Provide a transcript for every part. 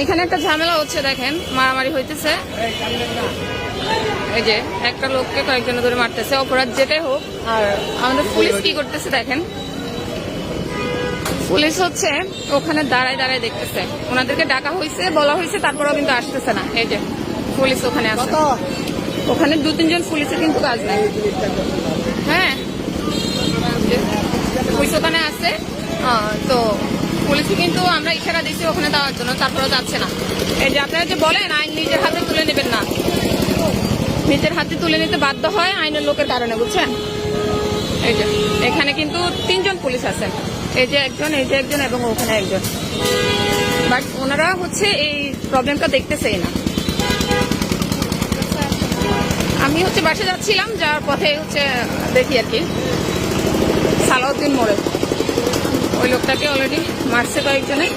এখানে একটা ঝামেলা হচ্ছে, দেখেন মারামারি হইতেছে। এই যে একটা লোককে কয়েকজন ধরে মারতেছে, অপরাধ যেটাই হোক। আর আমাদের পুলিশ কি করতেছে দেখেন, পুলিশ হচ্ছে ওখানে দাঁড়ায় দাঁড়ায় দেখতেছে। ওনাদেরকে ডাকা হয়েছে, বলা হয়েছে, তারপরেও কিন্তু আসতেছে না। এই যে পুলিশ ওখানে আছে, ওখানে 2-3 জন পুলিশের কিন্তু কাজ নেই। হ্যাঁ, পুলিশ ওখানে আছে। তো পুলিশে কিন্তু আমরা ইশারা দিচ্ছি ওখানে দেওয়ার জন্য, তারপরেও যাচ্ছে না। এই যে আপনারা যে বলেন আইন নিজের হাতে তুলে নেবেন না, নিজের হাতে তুলে নিতে বাধ্য হয় আইনের লোকের কারণে, বুঝছেন। এই যে এখানে কিন্তু 3 জন পুলিশ আছেন, এই যে একজন, এই যে একজন, এবং ওখানে একজন। বাট ওনারা হচ্ছে এই প্রবলেমটা দেখতেছেই না। আমি হচ্ছে বাসে যাচ্ছিলাম, যাওয়ার পথে হচ্ছে দেখি আর কি সালাউদ্দিন মোড়ে ওই লোকটাকে অলরেডি মারছে কয়েকজনে।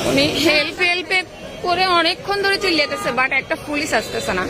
উনি হেল্প করে অনেকক্ষণ ধরে চিল্লাতেছে, বাট একটা পুলিশ আসতেছে না।